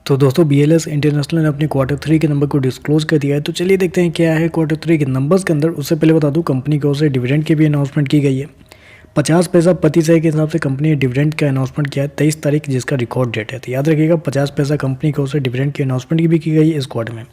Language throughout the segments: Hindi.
तो दोस्तों BLS इंटरनेशनल ने अपने Q3 के नंबर को डिस्क्लोज कर दिया है। तो चलिए देखते हैं क्या है Q3 के नंबर्स के अंदर। उससे पहले बता दूं कंपनी की ओर से डिविडेंड की भी अनाउंसमेंट की गई है। 50 पैसा प्रति शेयर के हिसाब से कंपनी ने डिविडेंड का अनाउंसमेंट किया है 23 तारीख, जिसका रिकॉर्ड डेट है। तो याद रखिएगा 50 पैसा कंपनी की ओर से डिविडेंड की अनाउंसमेंट भी की गई है इस क्वार्टर में।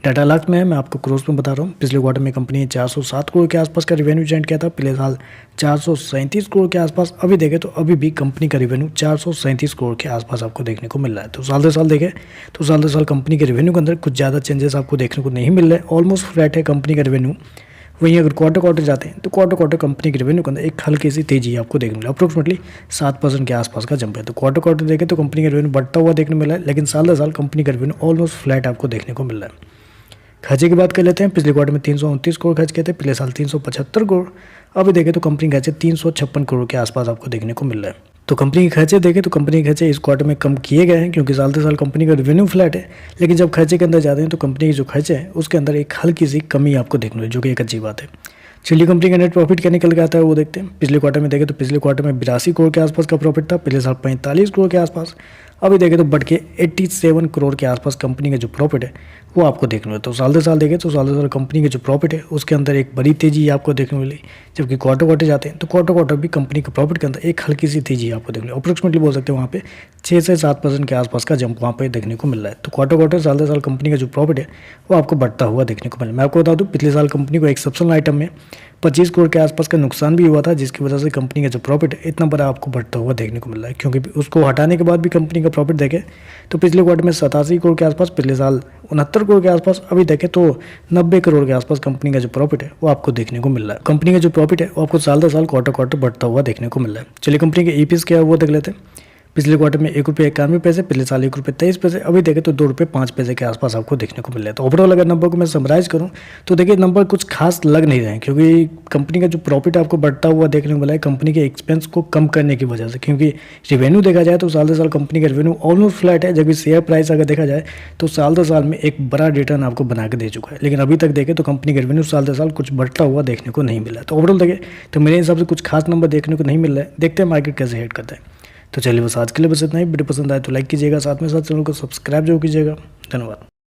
डाटा लाख में है, मैं आपको क्रोर्स में बता रहा हूँ। पिछले क्वार्टर में कंपनी ने 407 करोड़ के आसपास का रेवेन्यू जनरेट किया था, पिछले साल 437 करोड़ के आसपास। अभी देखें तो अभी भी कंपनी का रेवेन्यू 437 करोड़ के आसपास आपको देखने को मिल रहा है। तो साल दर साल देखें तो साल दर साल कंपनी के रेवेन्यू के अंदर कुछ ज़्यादा चेंजेस आपको देखने को नहीं मिल रहे, ऑलमोस्ट फ्लैट है कंपनी का रेवेन्यू। वहीं अगर क्वार्टर जाते हैं तो क्वार्टर कंपनी के रेवेन्यू के अंदर एक हल्की सी तेजी आपको देखने मिला, अप्रोक्सीमेटली 7% के आसपास का जंप है। तो क्वार्टर देखें तो कंपनी का रेवेन्यू बढ़ता हुआ देखने मिला है, लेकिन साल दर साल कंपनी का रेवेन्यू ऑलमोस्ट फ्लैट आपको देखने को मिल रहा है। खर्चे की बात कर लेते हैं। पिछले क्वार्टर में 329 करोड़ खर्च किए थे, पिछले साल 375 करोड़। अभी देखें तो कंपनी खर्चे 356 करोड़ के आसपास आपको देखने को मिल रहा है। तो कंपनी के खर्चे देखें तो कंपनी के खर्चे इस क्वार्टर में कम किए गए हैं, क्योंकि साल दर साल कंपनी का रेवेन्यू फ्लैट है। लेकिन जब खर्चे के अंदर जाते हैं तो कंपनी के जो खर्चे हैं उसके अंदर एक हल्की सी कमी आपको देखने को, जो कि एक अच्छी बात है। चलिए कंपनी का नेट प्रॉफिट क्या निकल के आता है वो देखते हैं। पिछले क्वार्टर में देखें तो पिछले क्वार्टर में 82 करोड़ के आसपास का प्रॉफिट था, पिछले साल 45 करोड़ के आसपास। अभी देखें तो बढ़ के 87 करोड़ के आसपास कंपनी का जो प्रॉफिट है वो आपको देखने को। तो साल दर साल देखें तो साल दर साल कंपनी के जो प्रॉफिट है उसके अंदर एक बड़ी तेजी आपको देखने को मिली। जबकि क्वार्टर जाते हैं तो क्वार्टर भी कंपनी के प्रॉफिट के अंदर एक हल्की सी तेजी आपको देखने को, अप्रोक्सीमेटली बोल सकते हैं वहाँ पे 6 से 7% के आसपास का जंप वहाँ पे देखने को मिल रहा है। तो क्वार्टर साल दर साल कंपनी का जो प्रॉफिट है वो आपको बढ़ता हुआ देखने को मिला। मैं आपको बता दूँ पिछले साल कंपनी को एक्सेप्शनल आइटम में 25 करोड़ के आसपास का नुकसान भी हुआ था, जिसकी वजह से कंपनी का जो प्रॉफिट है इतना बड़ा आपको बढ़ता हुआ देखने को मिल रहा है। क्योंकि उसको हटाने के बाद भी कंपनी का प्रॉफिट देखें तो पिछले क्वार्टर में 87 करोड़ के आसपास, पिछले साल 69 करोड़ के आसपास। अभी देखें तो 90 करोड़ के आसपास कंपनी का जो प्रॉफिट है वो आपको देखने को मिल रहा है। कंपनी का जो प्रॉफिट है वो आपको साल दर साल क्वार्टर बढ़ता हुआ देखने को मिल रहा है। चलिए कंपनी के EPS क्या है वो देख लेते हैं। पिछले क्वार्टर में ₹1.91, पिछले साल ₹1.23। अभी देखें तो ₹2.05 के आसपास आपको देखने को मिल रहा है। तो ओवरऑल अगर नंबर को मैं समराइज करूं तो देखिए नंबर कुछ खास लग नहीं रहे हैं, क्योंकि कंपनी का जो प्रॉफिट आपको बढ़ता हुआ देखने को मिला है कंपनी के एक्सपेंस को कम करने की वजह से। क्योंकि रेवेन्यू देखा जाए तो साल दर साल कंपनी का रेवेन्यू ऑलमोस्ट फ्लैट है, जबकि शेयर प्राइस अगर देखा जाए तो साल दर साल में एक बड़ा रिटर्न आपको बना के दे चुका है। लेकिन अभी तक देखें तो कंपनी का रेवेन्यू साल दर साल कुछ बढ़ता हुआ देखने को नहीं मिला। तो ओवरऑल देखें तो मेरे हिसाब से कुछ खास नंबर देखने को नहीं मिल रहा है। देखते हैं मार्केट कैसे हेड करता है। तो चलिए बस आज के लिए बस इतना ही। वीडियो पसंद आए तो लाइक कीजिएगा, साथ में साथ चैनल को सब्सक्राइब जरूर कीजिएगा। धन्यवाद।